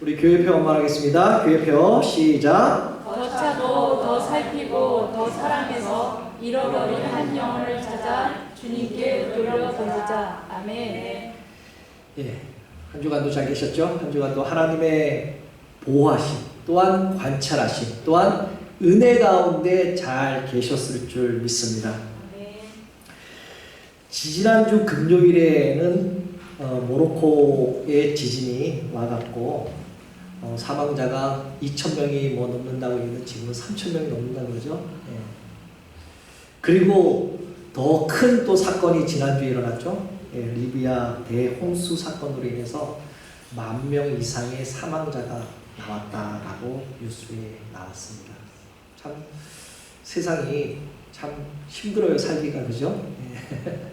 우리 교회표 원만하겠습니다. 교회표 시작. 더 차고 더 살피고 더 사랑해서 잃어버린 한 영혼을 찾아 주님께 돌려보내자. 아멘. 예, 한 주간도 잘 계셨죠? 한 주간도 하나님의 보호하심, 또한 관찰하심, 또한 은혜 가운데 잘 계셨을 줄 믿습니다. 아멘. 지지난주 금요일에는 모로코의 지진이 와갖고 사망자가 2,000명이 넘는다고 했는데 지금은 3,000명이 넘는다고 그러죠. 예. 그리고 더 큰 또 사건이 지난주에 일어났죠. 예, 리비아 대홍수 사건으로 인해서 10,000명 이상의 사망자가 나왔다라고 뉴스에 나왔습니다. 참 세상이 참 힘들어요, 살기가. 그죠? 예.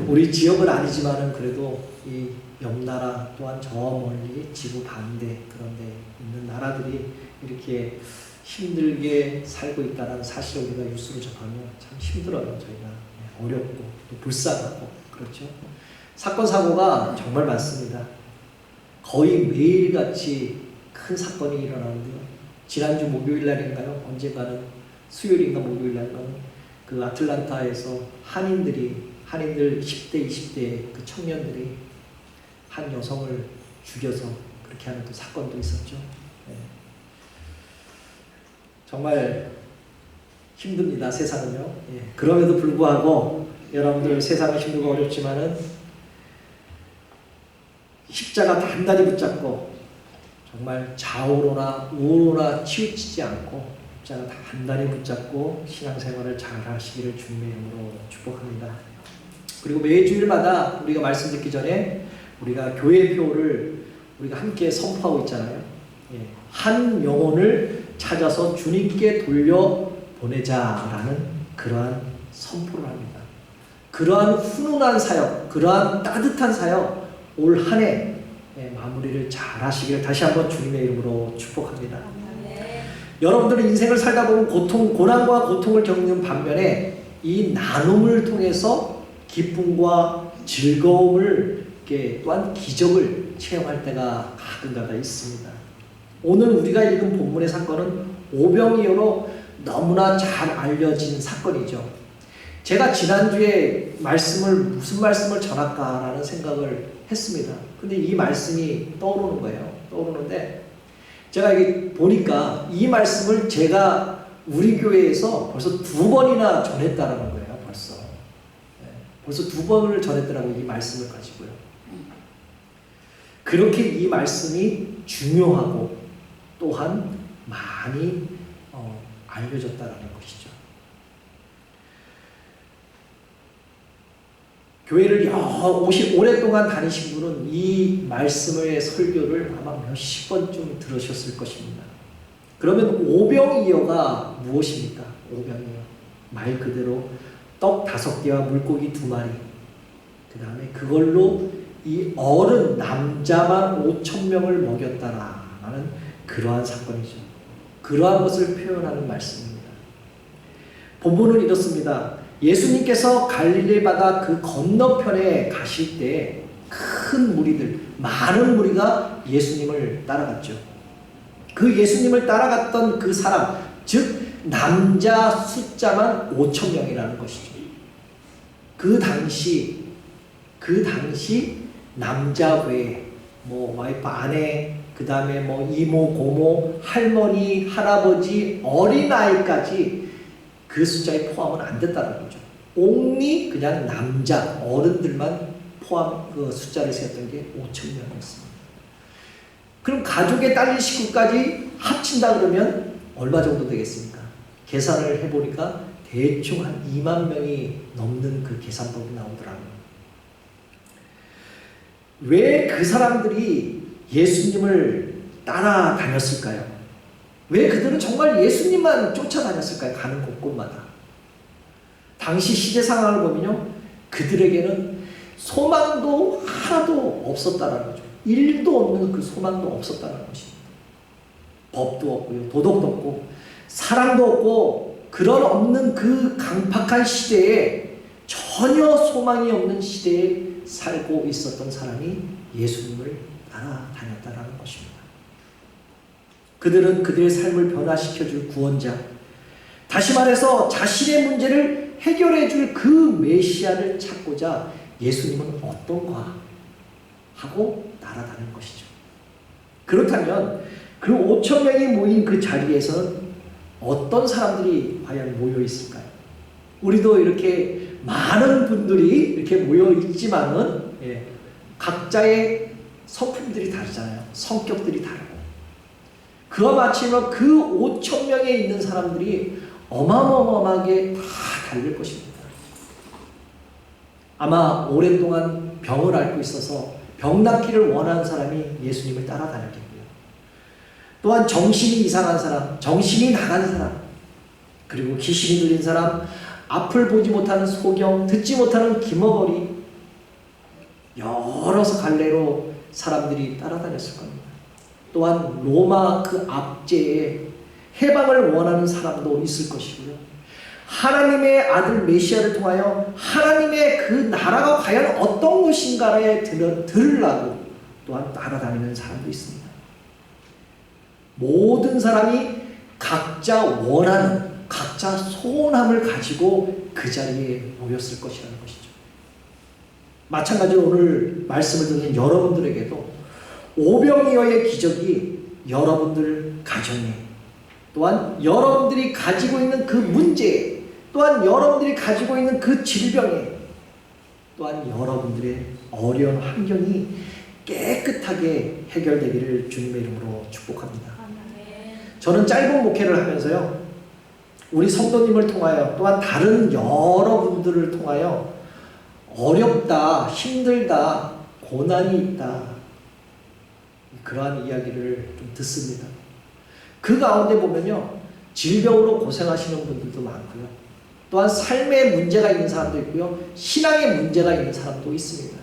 우리 지역은 아니지만은 그래도 이 옆나라 또한 저 멀리 지구 반대 그런 데 있는 나라들이 이렇게 힘들게 살고 있다는 사실을 우리가 뉴스를 접하면 참 힘들어요. 저희가 어렵고 또 불쌍하고 그렇죠. 사건 사고가 정말 많습니다. 거의 매일같이 큰 사건이 일어나는데요. 지난주 목요일 날인가요? 언젠가는 수요일인가 목요일 날인가는 그 아틀란타에서 한인들 10대 20대 그 청년들이 한 여성을 죽여서 그렇게 하는 또 사건도 있었죠. 네. 정말 힘듭니다, 세상은요. 예. 그럼에도 불구하고 여러분들 세상은 힘들고 어렵지만은 십자가 단단히 붙잡고 정말 좌우로나 우로나 치우치지 않고 십자가 단단히 붙잡고 신앙생활을 잘 하시기를 주님의 이름으로 축복합니다. 그리고 매주일마다 우리가 말씀 듣기 전에 우리가 교회표를 우리가 함께 선포하고 있잖아요. 예. 한 영혼을 찾아서 주님께 돌려보내자라는 그러한 선포를 합니다. 그러한 훈훈한 사역, 그러한 따뜻한 사역 올 한 해 마무리를 잘 하시기를 다시 한번 주님의 이름으로 축복합니다. 여러분들은 인생을 살다 보면 고난과 고통을 겪는 반면에 이 나눔을 통해서 기쁨과 즐거움을 또한 기적을 체험할 때가 가끔가다 있습니다. 오늘 우리가 읽은 본문의 사건은 오병이어로 너무나 잘 알려진 사건이죠. 제가 지난주에 무슨 말씀을 전할까라는 생각을 했습니다. 근데 이 말씀이 떠오르는 거예요. 떠오르는데 제가 이게 보니까 이 말씀을 제가 우리 교회에서 벌써 2번이나 전했다라는 거예요. 벌써 2번을 전했더라고요. 이 말씀을 가지고요. 그렇게 이 말씀이 중요하고 또한 많이 알려졌다라는 것이죠. 교회를 오랫동안 다니신 분은 이 말씀의 설교를 아마 몇십 번쯤 들으셨을 것입니다. 그러면 오병이어가 무엇입니까? 오병이어. 말 그대로 떡 5개와 물고기 2마리. 그 다음에 그걸로 이 어른 남자만 5,000명을 먹였다라는 그러한 사건이죠. 그러한 것을 표현하는 말씀입니다. 본문은 이렇습니다. 예수님께서 갈릴리 바다 그 건너편에 가실 때 큰 무리들, 많은 무리가 예수님을 따라갔죠. 그 예수님을 따라갔던 그 사람, 즉 남자 숫자만 5,000명이라는 것이죠. 그 당시 남자 외에 와이프 아내, 그 다음에 이모, 고모, 할머니, 할아버지, 어린아이까지 그 숫자에 포함은 안 됐다는 거죠. only 그냥 남자, 어른들만 포함 그 숫자를 세웠던 게 5,000명이었습니다. 그럼 가족에 딸린 식구까지 합친다 그러면 얼마 정도 되겠습니까? 계산을 해보니까 대충 한 2만 명이 넘는 그 계산법이 나오더라고요. 왜 그 사람들이 예수님을 따라다녔을까요? 왜 그들은 정말 예수님만 쫓아다녔을까요? 가는 곳곳마다. 당시 시대 상황을 보면요, 그들에게는 소망도 하나도 없었다는 거죠. 일도 없는 그 소망도 없었다는 것입니다. 법도 없고요, 도덕도 없고, 사랑도 없고, 그런 없는 그 강팍한 시대에 전혀 소망이 없는 시대에 살고 있었던 사람이 예수님을 따라다녔다는 것입니다. 그들은 그들의 삶을 변화시켜줄 구원자, 다시 말해서 자신의 문제를 해결해줄 그 메시아를 찾고자 예수님은 어떤가 하고 날아다니는 것이죠. 그렇다면 그 5천 명이 모인 그 자리에서는 어떤 사람들이 과연 모여 있을까요? 우리도 이렇게 많은 분들이 이렇게 모여 있지만은 각자의 성품들이 다르잖아요. 성격들이 다르고. 그와 마찬가지로 그 5천 명에 있는 사람들이 어마어마하게 다 다를 것입니다. 아마 오랫동안 병을 앓고 있어서 병 낫기를 원하는 사람이 예수님을 따라다녔겠고요. 또한 정신이 이상한 사람, 정신이 나간 사람, 그리고 귀신이 들린 사람, 앞을 보지 못하는 소경, 듣지 못하는 기머거리, 여러 갈래로 사람들이 따라다녔을 겁니다. 또한 로마 그 압제에 해방을 원하는 사람도 있을 것이고요. 하나님의 아들 메시아를 통하여 하나님의 그 나라가 과연 어떤 것인가에 들으려고 또한 따라다니는 사람도 있습니다. 모든 사람이 각자 원하는, 각자 소원함을 가지고 그 자리에 모였을 것이라는 것이죠. 마찬가지로 오늘 말씀을 듣는 여러분들에게도 오병이어의 기적이 여러분들 가정에, 또한 여러분들이 가지고 있는 그 문제에, 또한 여러분들이 가지고 있는 그 질병에, 또한 여러분들의 어려운 환경이 깨끗하게 해결되기를 주님의 이름으로 축복합니다. 저는 짧은 목회를 하면서요, 우리 성도님을 통하여 또한 다른 여러분들을 통하여 어렵다, 힘들다, 고난이 있다, 그러한 이야기를 좀 듣습니다. 그 가운데 보면요, 질병으로 고생하시는 분들도 많고요, 또한 삶에 문제가 있는 사람도 있고요, 신앙에 문제가 있는 사람도 있습니다.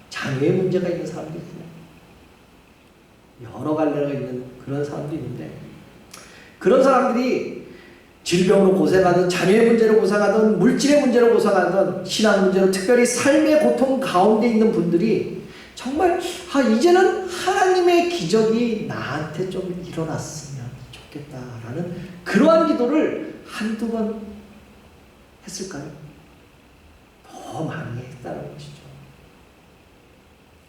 자녀에 문제가 있는 사람도 있고요, 여러 갈래가 있는 그런 사람도 있는데, 그런 사람들이 질병으로 고생하든, 자녀의 문제로 고생하든, 물질의 문제로 고생하든, 신앙 문제로, 특별히 삶의 고통 가운데 있는 분들이 정말 이제는 하나님의 기적이 나한테 좀 일어났으면 좋겠다라는 그러한 기도를 한두 번 했을까요? 더 많이 했다는 것이죠.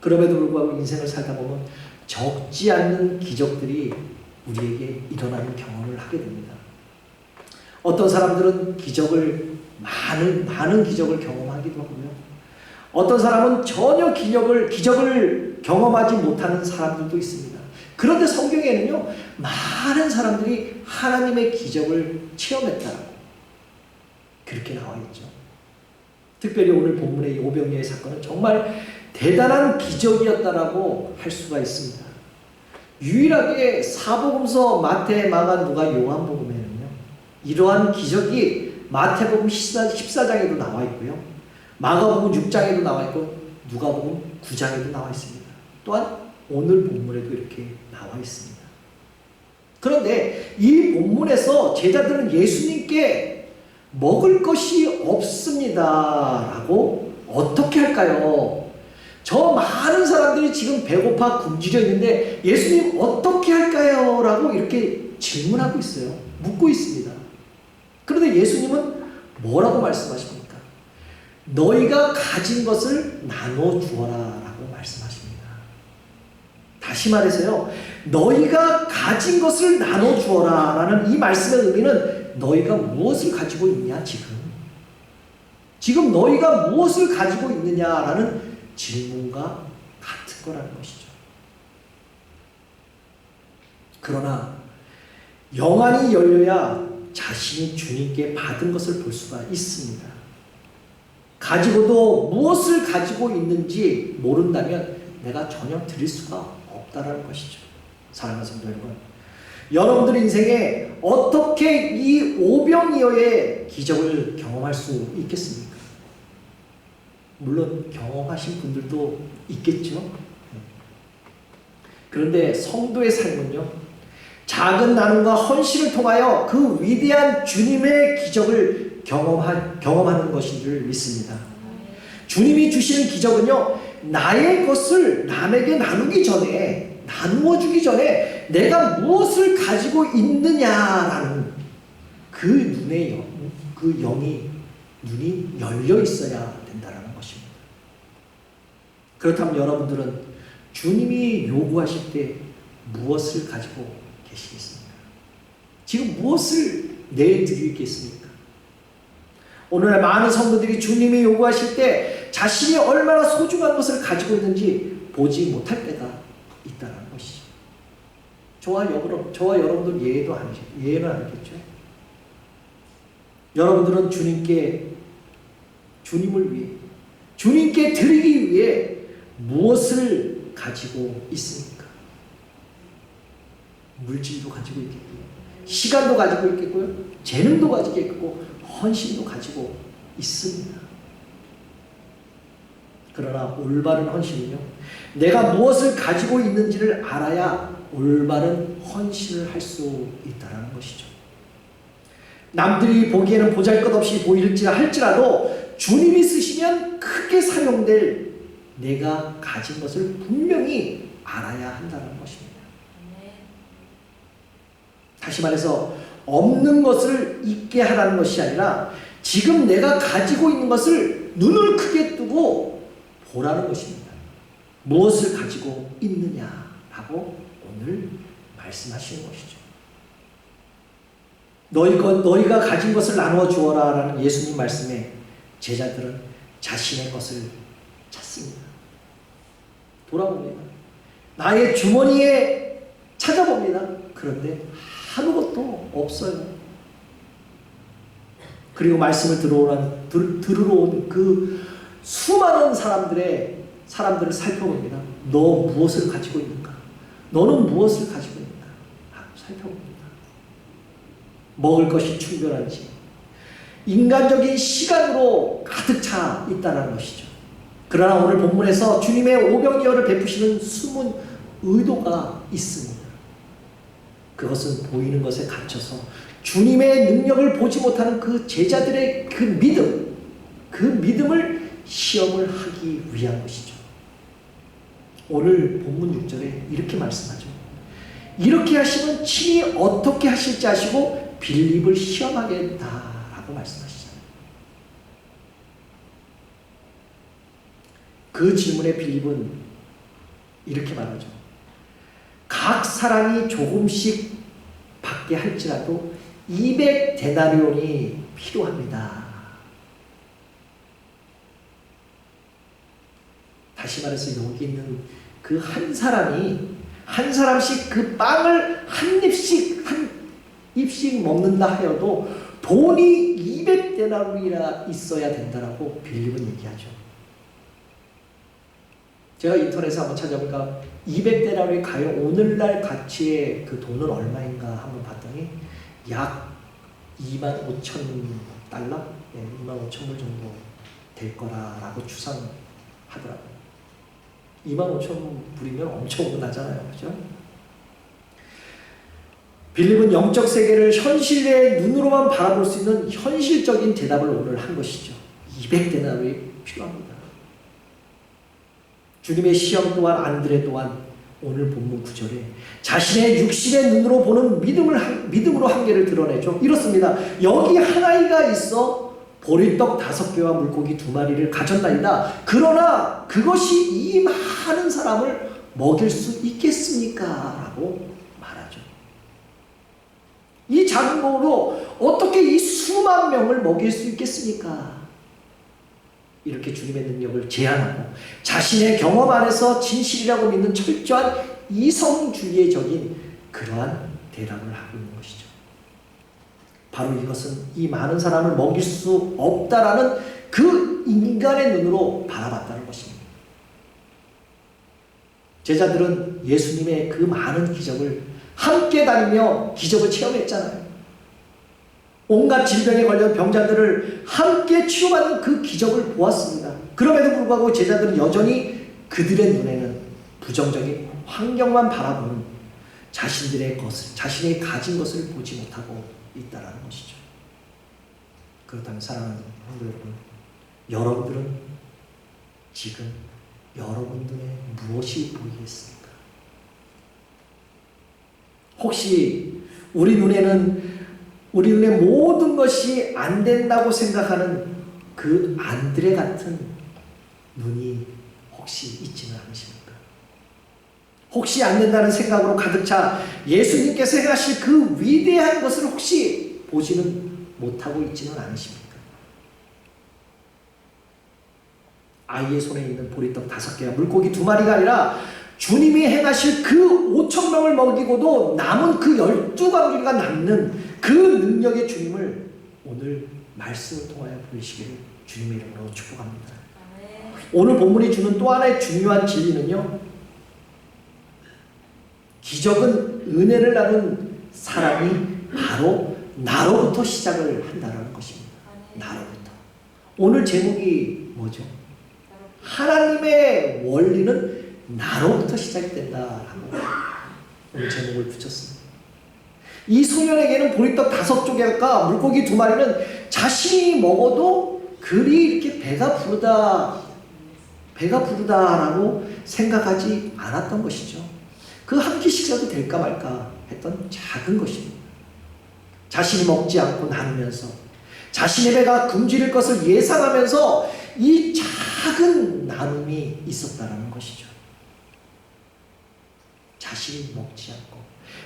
그럼에도 불구하고 인생을 살다 보면 적지 않는 기적들이 우리에게 일어나는 경험을 하게 됩니다. 어떤 사람들은 기적을 많은 기적을 경험하기도 하고요. 어떤 사람은 전혀 기적을 경험하지 못하는 사람들도 있습니다. 그런데 성경에는요, 많은 사람들이 하나님의 기적을 체험했다라고 그렇게 나와 있죠. 특별히 오늘 본문의 이 오병이어의 사건은 정말 대단한 기적이었다라고 할 수가 있습니다. 유일하게 사복음서 마태, 마가, 누가, 요한복음에는요, 이러한 기적이 마태복음 14장에도 나와 있고요, 마가복음 6장에도 나와 있고, 누가복음 9장에도 나와 있습니다. 또한 오늘 본문에도 이렇게 나와 있습니다. 그런데 이 본문에서 제자들은 예수님께 먹을 것이 없습니다 라고 어떻게 할까요? 저 많은 사람들이 지금 배고파 굶주려 있는데 예수님 어떻게 할까요? 라고 이렇게 질문하고 있어요. 묻고 있습니다. 그런데 예수님은 뭐라고 말씀하십니까? 너희가 가진 것을 나눠 주어라 라고 말씀하십니다. 다시 말해서요, 너희가 가진 것을 나눠 주어라 라는 이 말씀의 의미는 너희가 무엇을 가지고 있냐, 지금 너희가 무엇을 가지고 있느냐라는 질문과 같은 거라는 것이죠. 그러나 영안이 열려야 자신이 주님께 받은 것을 볼 수가 있습니다. 가지고도 무엇을 가지고 있는지 모른다면 내가 전혀 드릴 수가 없다라는 것이죠. 사랑하는 성도 여러분, 여러분들 인생에 어떻게 이 오병이어의 기적을 경험할 수 있겠습니까? 물론 경험하신 분들도 있겠죠. 그런데 성도의 삶은요, 작은 나눔과 헌신을 통하여 그 위대한 주님의 기적을 경험하는 것인 줄 믿습니다. 주님이 주시는 기적은요, 나의 것을 남에게 나누기 전에, 나누어 주기 전에 내가 무엇을 가지고 있느냐라는 그 눈의 그 눈이 열려 있어야 된다는 것입니다. 그렇다면 여러분들은 주님이 요구하실 때 무엇을 가지고 계시겠습니까? 지금 무엇을 내드리겠습니까? 오늘날 많은 성도들이 주님이 요구하실 때 자신이 얼마나 소중한 것을 가지고 있는지 보지 못할 때가 있다는 것이죠. 저와 여러분들 예는 아니겠죠. 여러분들은 주님을 위해, 주님께 드리기 위해 무엇을 가지고 있습니까? 물질도 가지고 있겠고요. 시간도 가지고 있겠고요. 재능도 가지고 있고 헌신도 가지고 있습니다. 그러나 올바른 헌신은요, 내가 무엇을 가지고 있는지를 알아야 올바른 헌신을 할 수 있다는 것이죠. 남들이 보기에는 보잘것없이 보일지라도 주님이 쓰시면 크게 사용될 내가 가진 것을 분명히 알아야 한다는 것입니다. 다시 말해서 없는 것을 있게 하라는 것이 아니라 지금 내가 가지고 있는 것을 눈을 크게 뜨고 보라는 것입니다. 무엇을 가지고 있느냐라고 오늘 말씀하시는 것이죠. 너희가 가진 것을 나누어 주어라 라는 예수님 말씀에 제자들은 자신의 것을 찾습니다. 돌아봅니다. 나의 주머니에 찾아봅니다. 그런데 아무것도 없어요. 그리고 말씀을 들으러 온 그 수많은 사람들을 살펴봅니다. 너 무엇을 가지고 있는가? 너는 무엇을 가지고 있는가? 살펴봅니다. 먹을 것이 충분한지, 인간적인 시간으로 가득 차 있다는 것이죠. 그러나 오늘 본문에서 주님의 오병이어를 베푸시는 숨은 의도가 있습니다. 그것은 보이는 것에 갇혀서 주님의 능력을 보지 못하는 그 제자들의 그 믿음을 시험을 하기 위한 것이죠. 오늘 본문 6절에 이렇게 말씀하죠. 이렇게 하시면 친히 어떻게 하실지 아시고 빌립을 시험하겠다라고 말씀하시잖아요. 그 질문에 빌립은 이렇게 말하죠. 각 사람이 조금씩 받게 할지라도 200데나리온이 필요합니다. 다시 말해서 여기 있는 그 한 사람씩 그 빵을 한 입씩 먹는다 하여도 돈이 200데나리온이나 있어야 된다라고 빌립은 얘기하죠. 제가 인터넷에 한번 찾아보니까 200데나리온이 과연 오늘날 가치의 그 돈은 얼마인가 한번 봤더니 약 25,000달러? 네, 25,000불 정도 될 거라고 추산하더라고요. 25,000불이면 엄청 나잖아요. 그죠? 빌립은 영적 세계를 현실의 눈으로만 바라볼 수 있는 현실적인 대답을 오늘 한 것이죠. 200데나리온이 필요합니다. 주님의 시험 또한 안드레 또한 오늘 본문 9절에 자신의 육신의 눈으로 보는 믿음으로 한계를 드러내죠. 이렇습니다. 여기 한 아이가 있어 보리떡 5개와 물고기 2마리를 가졌나이다. 그러나 그것이 이 많은 사람을 먹일 수 있겠습니까? 라고 말하죠. 이 작은 몸으로 어떻게 이 수만 명을 먹일 수 있겠습니까? 이렇게 주님의 능력을 제한하고 자신의 경험 안에서 진실이라고 믿는 철저한 이성주의적인 그러한 대답을 하고 있는 것이죠. 바로 이것은 이 많은 사람을 먹일 수 없다라는 그 인간의 눈으로 바라봤다는 것입니다. 제자들은 예수님의 그 많은 기적을 함께 다니며 기적을 체험했잖아요. 온갖 질병에 걸린 병자들을 함께 치유받는 그 기적을 보았습니다. 그럼에도 불구하고 제자들은 여전히 그들의 눈에는 부정적인 환경만 바라보는 자신이 가진 것을 보지 못하고 있다는 것이죠. 그렇다면 사랑하는 성도 여러분, 여러분들은 지금 여러분 눈에 무엇이 보이겠습니까? 혹시 우리 눈에 모든 것이 안 된다고 생각하는 그 안드레 같은 눈이 혹시 있지는 않으십니까? 혹시 안 된다는 생각으로 가득 차 예수님께서 행하실 그 위대한 것을 혹시 보지는 못하고 있지는 않으십니까? 아이의 손에 있는 보리떡 5개와 물고기 2마리가 아니라 주님이 행하실 그 5,000명을 먹이고도 남은 그 12광주리가 남는 그 능력의 주님을 오늘 말씀을 통하여 보이시기를 주님의 이름으로 축복합니다. 오늘 본문이 주는 또 하나의 중요한 진리는요, 기적은 은혜를 나눈 사람이 바로 나로부터 시작을 한다는 것입니다. 나로부터. 오늘 제목이 뭐죠? 하나님의 원리는 나로부터 시작이 된다라고 오늘 제목을 붙였습니다. 이 소년에게는 보리떡 5조각과 물고기 2마리는 자신이 먹어도 그리 이렇게 배가 부르다라고 생각하지 않았던 것이죠. 그 한 끼씩이라도 될까 말까 했던 작은 것입니다. 자신이 먹지 않고 나누면서 자신의 배가 굶주릴 것을 예상하면서 이 작은 나눔이 있었다는 것이죠. 자신이 먹지 않고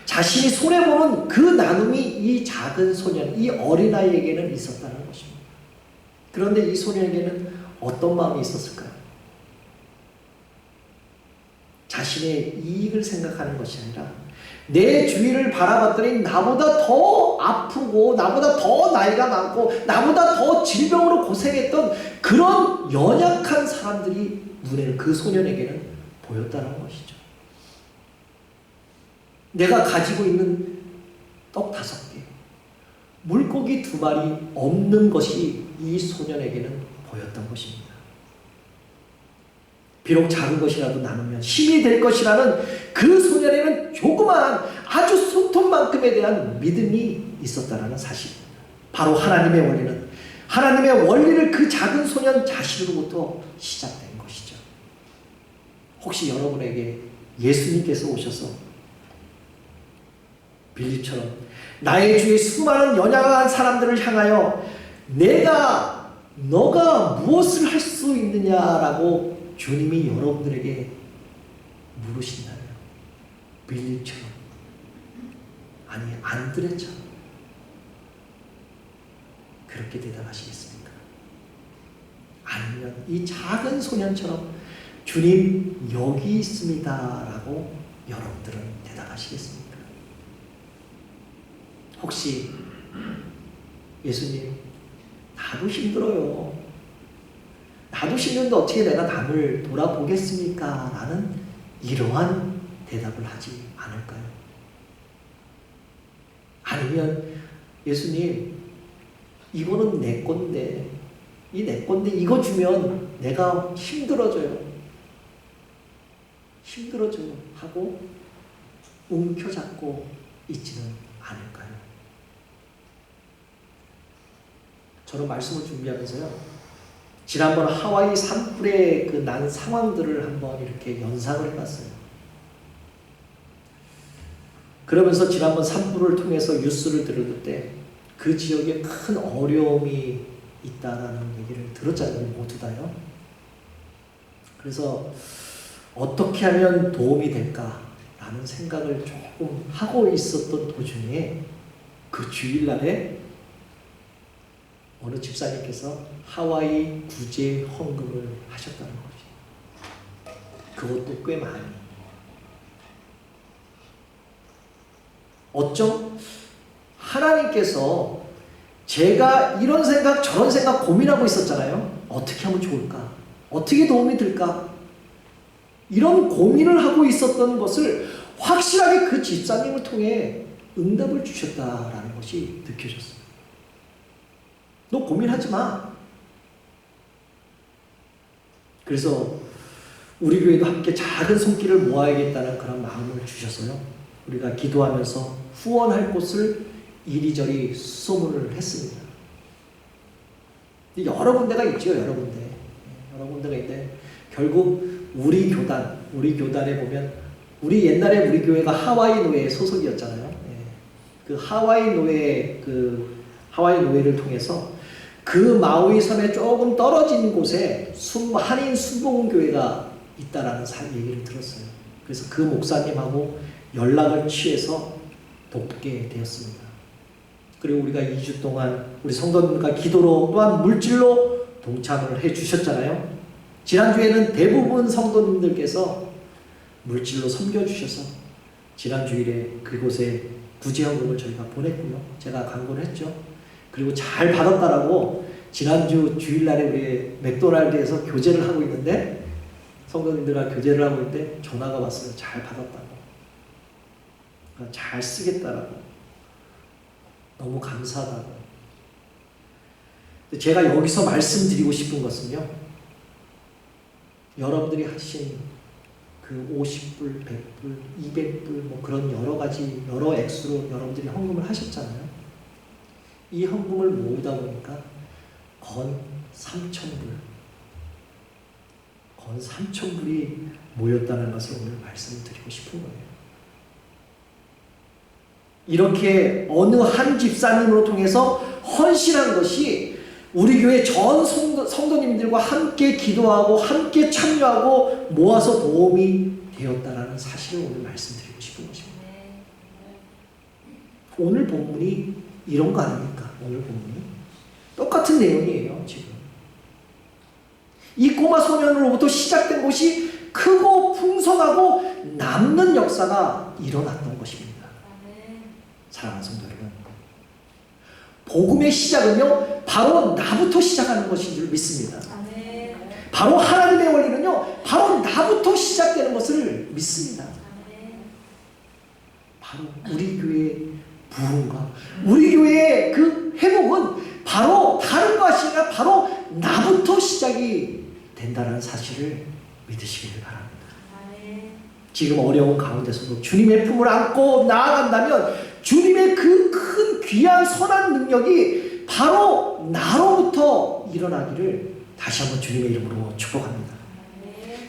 자신이 손해보는 그 나눔이 이 작은 소년, 이 어린아이에게는 있었다는 것입니다. 그런데 이 소년에게는 어떤 마음이 있었을까요? 자신의 이익을 생각하는 것이 아니라 내 주위를 바라봤더니 나보다 더 아프고 나보다 더 나이가 많고 나보다 더 질병으로 고생했던 그런 연약한 사람들이 눈에는 그 소년에게는 보였다는 것이죠. 내가 가지고 있는 떡 5개, 물고기 2마리 없는 것이 이 소년에게는 보였던 것입니다. 비록 작은 것이라도 나누면 힘이 될 것이라는 그 소년에는 조그마한 아주 손톱만큼에 대한 믿음이 있었다는 사실입니다. 바로 하나님의 원리를 그 작은 소년 자신으로부터 시작된 것이죠. 혹시 여러분에게 예수님께서 오셔서 빌립처럼 나의 주위에 수많은 연약한 사람들을 향하여 너가 무엇을 할 수 있느냐라고 주님이 여러분들에게 물으신다면 빌립처럼, 아니 안드레처럼 그렇게 대답하시겠습니까? 아니면 이 작은 소년처럼 주님 여기 있습니다 라고 여러분들은 대답하시겠습니까? 혹시 예수님 나도 힘들어요, 나도 힘든데 어떻게 내가 남을 돌아보겠습니까? 라는 이러한 대답을 하지 않을까요? 아니면 예수님 이거는 내 건데 이거 주면 내가 힘들어져요 하고 움켜잡고 있지는 않을까요? 저는 말씀을 준비하면서요, 지난번 하와이 산불에 그 난 상황들을 한번 이렇게 연상을 해봤어요. 그러면서 지난번 산불을 통해서 뉴스를 들을 때 그 지역에 큰 어려움이 있다라는 얘기를 들었잖아요, 모두 다요. 그래서 어떻게 하면 도움이 될까라는 생각을 조금 하고 있었던 도중에 그 주일날에 어느 집사님께서 하와이 구제 헌금을 하셨다는 거죠. 그것도 꽤 많이. 어쩜 하나님께서 제가 이런 생각 저런 생각 고민하고 있었잖아요. 어떻게 하면 좋을까? 어떻게 도움이 될까? 이런 고민을 하고 있었던 것을 확실하게 그 집사님을 통해 응답을 주셨다라는 것이 느껴졌어요. 너 고민하지 마. 그래서 우리 교회도 함께 작은 손길을 모아야겠다는 그런 마음을 주셨어요. 우리가 기도하면서 후원할 곳을 이리저리 수소문을 했습니다. 여러 군데가 있죠. 여러 군데가 있는데 결국 우리 교단에 보면 우리 옛날에 우리 교회가 하와이 노예 소속이었잖아요. 예. 그 하와이 노예를 통해서 그 마우이 섬에 조금 떨어진 곳에 한인 순복음교회가 있다라는 얘기를 들었어요. 그래서 그 목사님하고 연락을 취해서 돕게 되었습니다. 그리고 우리가 2주 동안 우리 성도님과 기도로 또한 물질로 동참을 해 주셨잖아요. 지난주에는 대부분 성도님들께서 물질로 섬겨주셔서 지난 주일에 그곳에 구제헌금을 저희가 보냈고요. 제가 광고를 했죠. 그리고 잘 받았다라고 지난주 주일날에 우리 맥도날드에서 교제를 하고 있는데 성도님들과 교제를 하고 있는데 전화가 왔어요. 잘 받았다고. 잘 쓰겠다라고. 너무 감사하다고. 제가 여기서 말씀드리고 싶은 것은요. 여러분들이 하신 그 50불, 100불, 200불 뭐 그런 여러 가지 여러 액수로 여러분들이 헌금을 하셨잖아요. 이 헌금을 모으다 보니까 건 3,000불, 건 3,000불이 모였다는 것을 오늘 말씀을 드리고 싶은 거예요. 이렇게 어느 한 집사님으로 통해서 헌신한 것이 우리 교회 전 성도님들과 함께 기도하고 함께 참여하고 모아서 도움이 되었다라는 사실을 오늘 말씀드리고 싶은 것입니다. 오늘 본문이 이런 거 아닙니까? 오늘 본문이 똑같은 내용이에요. 지금 이 꼬마 소년으로부터 시작된 것이 크고 풍성하고 남는 역사가 일어났던 것입니다. 사랑하는 성도 여러분, 복음의 시작은요 바로 나부터 시작하는 것인 줄 믿습니다. 바로 하나님의 원리는요 바로 나부터 시작되는 것을 믿습니다. 바로 우리 교회의 부흥과 우리 교회의 그 회복은 바로 다른 것이 아니라 바로 나부터 시작이 된다는 사실을 믿으시길 바랍니다. 지금 어려운 가운데서도 주님의 품을 안고 나아간다면 주님의 그 큰 귀한 선한 능력이 바로 나로부터 일어나기를 다시 한번 주님의 이름으로 축복합니다.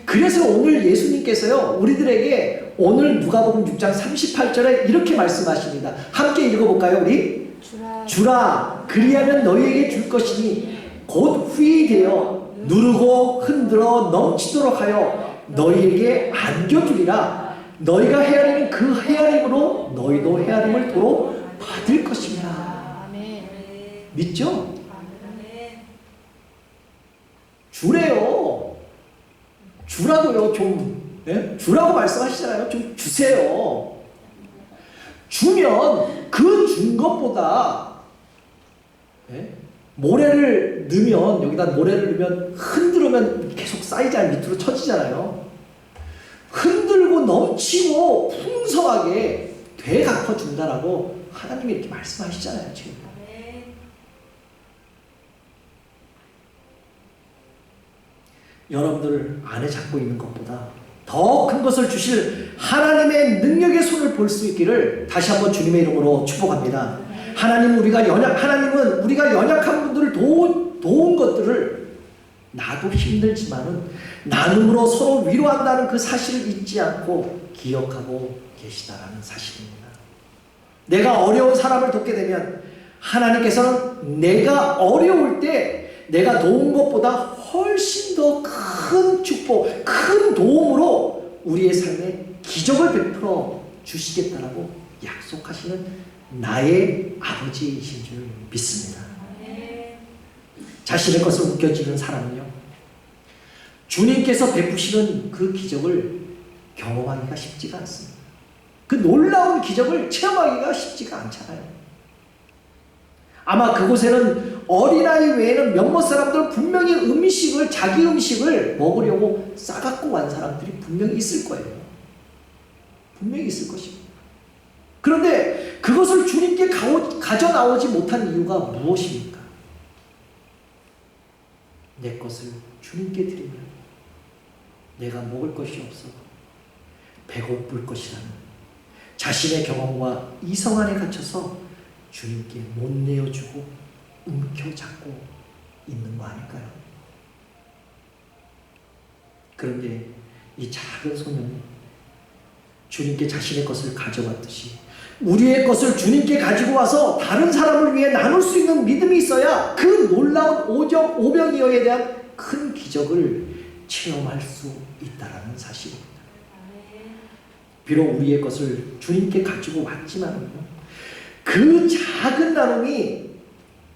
그래서 오늘 예수님께서요 우리들에게 오늘 누가복음 6장 38절에 이렇게 말씀하십니다. 함께 읽어볼까요? 우리? 주라 그리하면 너희에게 줄 것이니 곧 후히 되어 누르고 흔들어 넘치도록 하여 너희에게 안겨주리라. 너희가 헤아리는 그 헤아림으로 너희도 헤아림을 도로 받을 것입니다. 믿죠? 주래요. 주라고요. 좀 주라고 말씀하시잖아요. 좀 주세요. 주면 그 준 것보다 모래를 넣으면 여기다 모래를 넣으면 흔들으면 계속 쌓이잖아요. 밑으로 쳐지잖아요. 흔들고 넘치고 풍성하게 되갚아 준다라고 하나님이 이렇게 말씀하시잖아요. 지금. 여러분들 안에 잡고 있는 것보다 더 큰 것을 주실 하나님의 능력의 손을 볼 수 있기를 다시 한번 주님의 이름으로 축복합니다. 하나님은 우리가 연약한 분들을 도운 것들을 나도 힘들지만은 나눔으로 서로 위로한다는 그 사실을 잊지 않고 기억하고 계시다라는 사실입니다. 내가 어려운 사람을 돕게 되면 하나님께서는 내가 어려울 때 내가 도운 것보다 훨씬 더 큰 축복, 큰 도움으로 우리의 삶에 기적을 베풀어 주시겠다라고 약속하시는 나의 아버지이신 줄 믿습니다. 자신의 것을 웃겨주는 사람은요 주님께서 베푸시는 그 기적을 경험하기가 쉽지가 않습니다. 그 놀라운 기적을 체험하기가 쉽지가 않잖아요. 아마 그곳에는 어린아이 외에는 몇몇 사람들은 분명히 자기 음식을 먹으려고 싸갖고 간 사람들이 분명히 있을 거예요. 분명히 있을 것입니다. 그런데 그것을 주님께 가져나오지 못한 이유가 무엇입니까? 내 것을 주님께 드리면 내가 먹을 것이 없어 배고플 것이라는 자신의 경험과 이성 안에 갇혀서 주님께 못 내어주고 움켜잡고 있는 거 아닐까요? 그런데 이 작은 소년이 주님께 자신의 것을 가져왔듯이 우리의 것을 주님께 가지고 와서 다른 사람을 위해 나눌 수 있는 믿음이 있어야 그 놀라운 오병이어에 대한 큰 기적을 체험할 수 있다는 사실입니다. 비록 우리의 것을 주님께 가지고 왔지만 그 작은 나눔이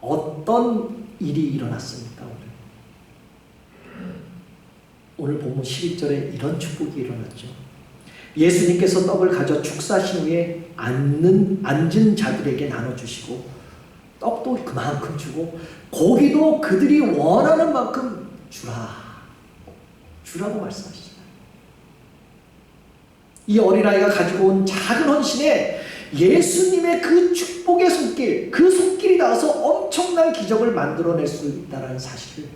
어떤 일이 일어났습니까? 오늘 본문 11절에 이런 축복이 일어났죠. 예수님께서 떡을 가져 축사하신 후에 앉은 자들에게 나눠주시고 떡도 그만큼 주고 고기도 그들이 원하는 만큼 주라고 말씀하시죠. 이 어린아이가 가지고 온 작은 헌신에 예수님의 그 축복의 손길, 그 손길이 닿아서 엄청난 기적을 만들어낼 수 있다는 사실을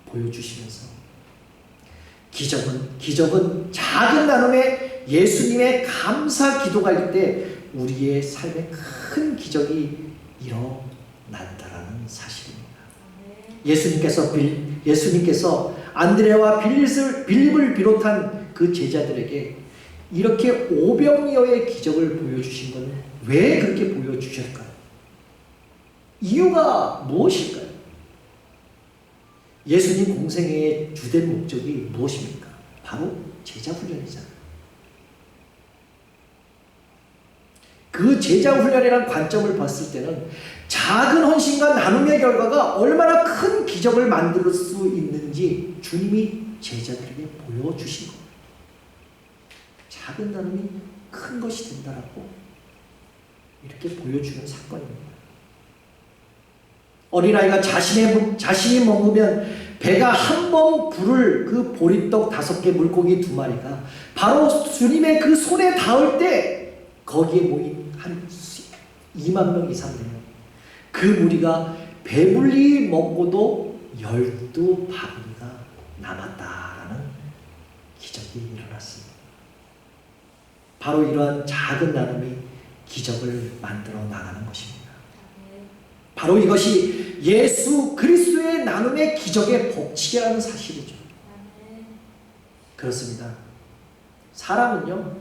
보여주시면서 기적은 작은 나눔에 예수님의 감사 기도가 있을 때 우리의 삶에 큰 기적이 일어난다라는 사실입니다. 예수님께서 안드레와 빌립을 비롯한 그 제자들에게 이렇게 오병이어의 기적을 보여주신 것은 왜 그렇게 보여주셨을까요? 이유가 무엇일까요? 예수님 공생애의 주된 목적이 무엇입니까? 바로 제자훈련이잖아요. 그 제자훈련이라는 관점을 봤을 때는 작은 헌신과 나눔의 결과가 얼마나 큰 기적을 만들 수 있는지 주님이 제자들에게 보여주신 겁니다. 작은 나눔이 큰 것이 된다라고 이렇게 보여주는 사건입니다. 어린아이가 자신이 먹으면 배가 한 번 부를 그 보리떡 5개 물고기 2마리가 바로 주님의 그 손에 닿을 때 거기에 모인 한 2만 명 이상 되는 그 무리가 배불리 먹고도 12바구니가 남았다라는 기적이 일어났습니다. 바로 이러한 작은 나눔이 기적을 만들어 나가는 것입니다. 바로 이것이 예수 그리스도의 나눔의 기적의 법칙이라는 사실이죠. 그렇습니다. 사람은요,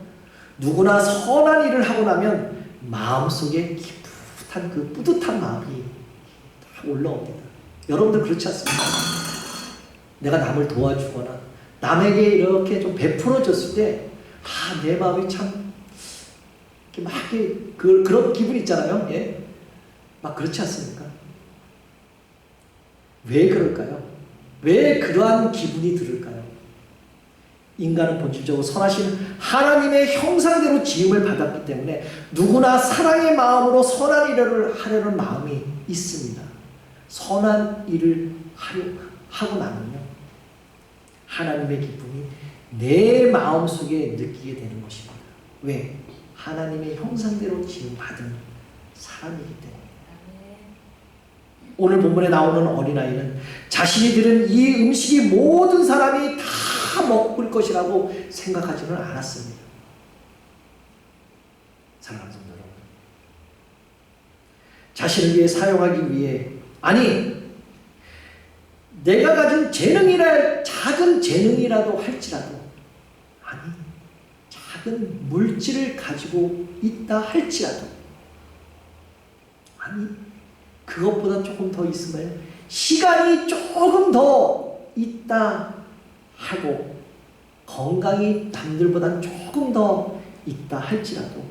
누구나 선한 일을 하고 나면 마음속에 기쁘한 그 뿌듯한 마음이 다 올라옵니다. 여러분들 그렇지 않습니까? 내가 남을 도와주거나 남에게 이렇게 좀 베풀어줬을 때 내 마음이 참 막 그런 기분 있잖아요. 예? 막 그렇지 않습니까? 왜 그럴까요? 왜 그러한 기분이 들을까요? 인간은 본질적으로 선하신 하나님의 형상대로 지음을 받았기 때문에 누구나 사랑의 마음으로 선한 일을 하려는 마음이 있습니다. 선한 일을 하고 나면요, 하나님의 기쁨이 내 마음속에 느끼게 되는 것입니다. 왜? 하나님의 형상대로 지음 받은 사람이기 때문에. 오늘 본문에 나오는 어린아이는 자신이 들은 이 음식이 모든 사람이 다 먹을 것이라고 생각하지는 않았습니다. 사랑하는 성도 여러분, 자신을 위해 사용하기 위해, 아니 내가 가진 작은 재능이라도 할지라도, 아니 작은 물질을 가지고 있다 할지라도, 아니 그것보다 조금 더 있으면 시간이 조금 더 있다 하고 건강이 남들보다 조금 더 있다 할지라도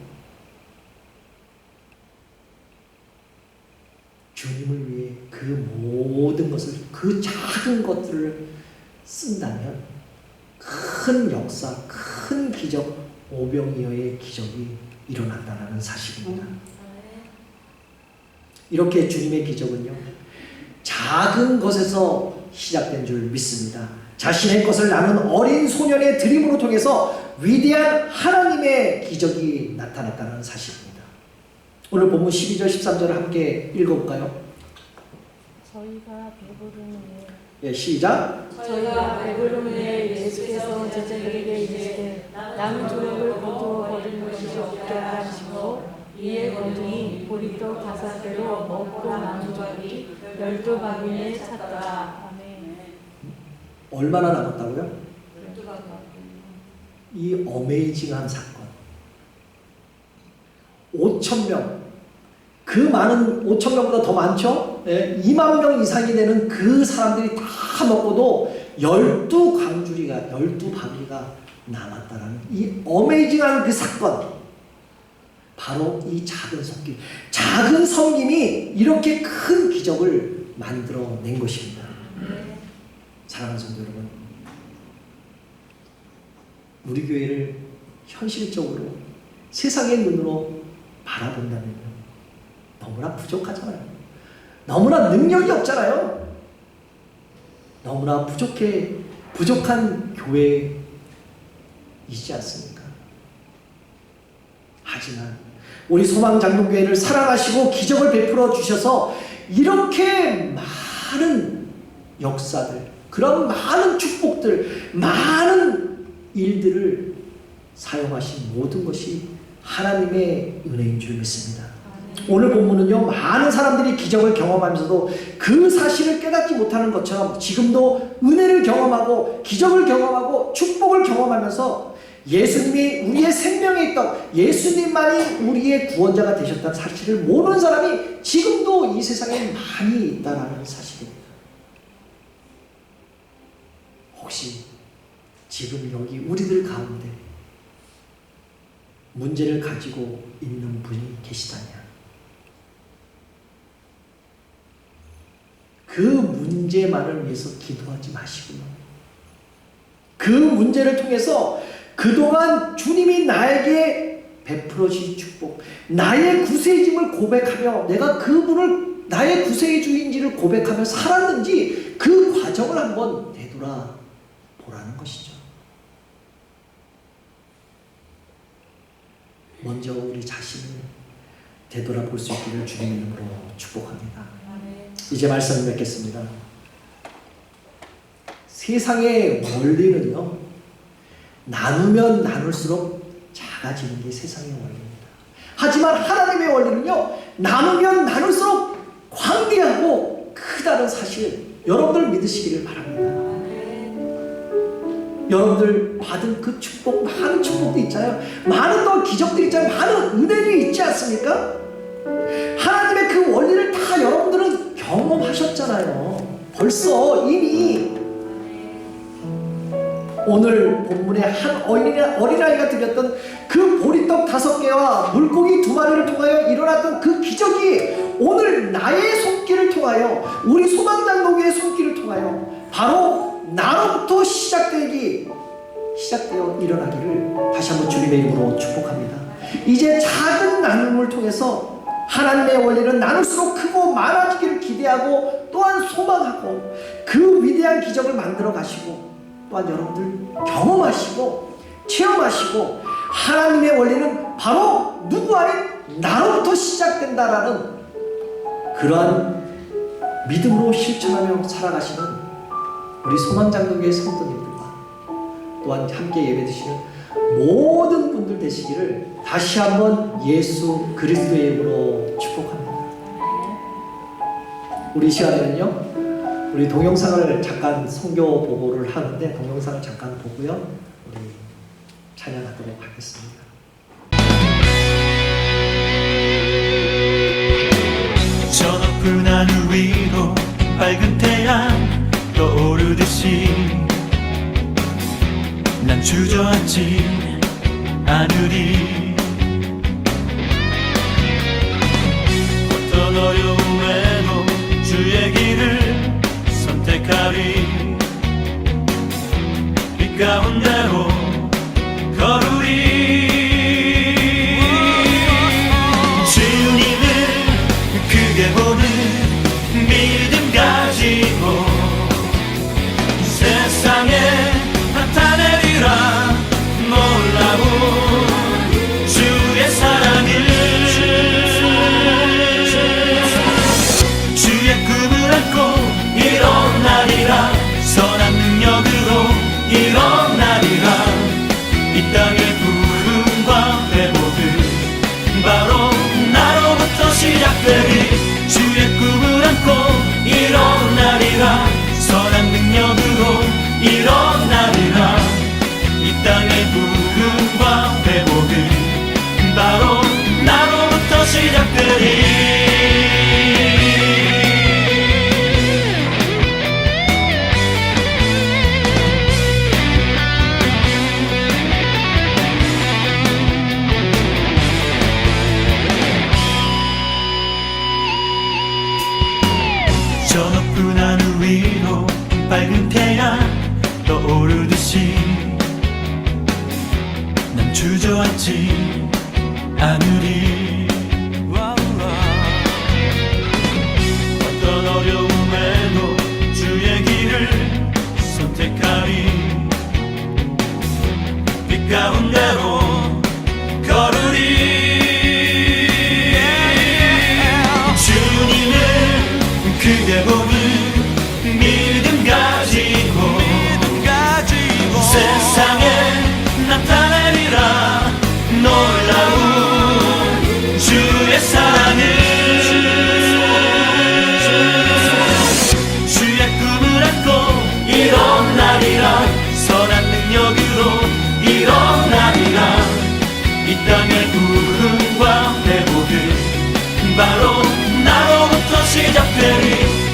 주님을 위해 그 모든 것을, 그 작은 것들을 쓴다면 큰 역사, 큰 기적, 오병이어의 기적이 일어난다는 사실입니다. 이렇게 주님의 기적은요, 작은 것에서 시작된 줄 믿습니다. 자신의 것을 나눈 어린 소년의 드림으로 통해서 위대한 하나님의 기적이 나타났다는 사실입니다. 오늘 본문 12절 13절을 함께 읽어볼까요? 저희가 배부른 후에 예, 시작. 저희가 배부른 후에 예수께서 제자들에게 이르시되 남은 조역을 거두어 버리는 것이 없게 하시고 이에 거두니 보리떡 5개로 먹고 남은 조각이 12바구니에 찼더라. 아멘. 얼마나 남았다고요? 이 어메이징한 사건. 5,000명. 그 많은 5,000명보다 더 많죠? 2만 명 이상이 되는 그 사람들이 다 먹고도 12광주리가 12바구리가 남았다라는 이 어메이징한 그 사건. 바로 이 작은 섬김. 작은 섬김이 이렇게 큰 기적을 만들어낸 것입니다. 사랑하는 성도 여러분, 우리 교회를 현실적으로 세상의 눈으로 바라본다면 너무나 부족하잖아요. 너무나 능력이 없잖아요. 너무나 부족한 교회이지 않습니까? 하지만 우리 소망장로교회를 사랑하시고 기적을 베풀어 주셔서 이렇게 많은 역사들, 그런 많은 축복들, 많은 일들을 사용하신 모든 것이 하나님의 은혜인 줄 믿습니다. 오늘 본문은요, 많은 사람들이 기적을 경험하면서도 그 사실을 깨닫지 못하는 것처럼 지금도 은혜를 경험하고 기적을 경험하고 축복을 경험하면서 예수님이 우리의 생명에 있던, 예수님만이 우리의 구원자가 되셨다는 사실을 모르는 사람이 지금도 이 세상에 많이 있다는 사실입니다. 혹시 지금 여기 우리들 가운데 문제를 가지고 있는 분이 계시다냐? 그 문제만을 위해서 기도하지 마시고요. 그 문제를 통해서 그동안 주님이 나에게 베풀어 주신 축복, 나의 구세주임을 고백하며 내가 그분을 나의 구세주인지를 고백하며 살았는지 그 과정을 한번 되돌아보라는 것이죠. 먼저 우리 자신을 되돌아볼 수 있기를 주님의 이름으로 축복합니다. 이제 말씀을 맺겠습니다. 세상의 원리는요, 나누면 나눌수록 작아지는 게 세상의 원리입니다. 하지만 하나님의 원리는요, 나누면 나눌수록 광대하고 크다는 사실, 여러분들 믿으시기를 바랍니다. 여러분들 받은 그 축복, 많은 축복도 있잖아요. 많은 또 기적들이 있잖아요. 많은 은혜들이 있지 않습니까? 하나님의 그 원리를 다 여러분들은 경험하셨잖아요. 벌써 이미. 오늘 본문에 한 어린아이가 드렸던 그 보리떡 5개와 물고기 2마리를 통하여 일어났던 그 기적이 오늘 나의 손길을 통하여, 우리 소망장로교의 손길을 통하여 바로 나로부터 시작되어 일어나기를 다시 한번 주님의 이름으로 축복합니다. 이제 작은 나눔을 통해서 하나님의 원리는 나눌수록 크고 많아지기를 기대하고 또한 소망하고 그 위대한 기적을 만들어 가시고 또한 여러분들 경험하시고 체험하시고 하나님의 원리는 바로 누구 아닌 나로부터 시작된다라는 그러한 믿음으로 실천하며 살아가시는 우리 소망장로교회 성도님들과 또한 함께 예배드시는 모든 분들 되시기를 다시 한번 예수 그리스도의 이름으로 축복합니다. 우리 시간에는요, 우리 동영상을 잠깐 선교 보고를 하는데 동영상을 잠깐 보고요, 우리 찬양하도록 하겠습니다. 저 높은 하늘 위로 밝은 태양 떠오르듯이 난 주저앉지 않으리. 어떤 어려움에도 주의 길을 선택하리. 빛 가운데로 걸으리. 주님을 크게 보는 믿음 가지고 세상에 나타내리라. 놀라운 주의 사랑을, 주의 꿈을 안고 일어나리라. 선한 능력으로 일어나리라. 이 땅의 부흥과 회복은 바로 나로부터 시작되리. 주의 꿈을 안고 일어나리라. 선한 능력으로 일어나리라. 이 땅의 부흥 밝은 태양 떠오르듯이 난 주저앉지 않으리. 어떤 어려움에도 주의 길을 선택하리. 빛 가운데로 걸으리. 주님을 크게 보는 믿음 가지고 세상에 나타내리라. 놀라운 주의 사랑을. 주의 꿈을 안고 일어나리라. 선한 능력으로 일어나리라. 이 땅의 부흥과 회복은 바로 나로부터 시작되리.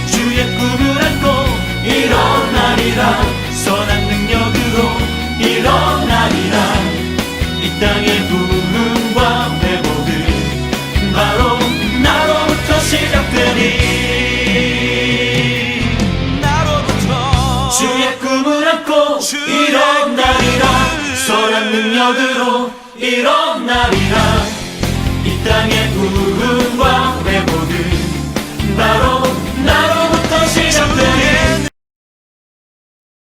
주의 꿈을 안고 일어나리라. 선한 능력으로 일어나리라. 이 땅의 부흥과 회복은 바로 나로부터 시작되리. 주의 꿈을 안고 일어나리라. 선한 능력으로 일어나리라.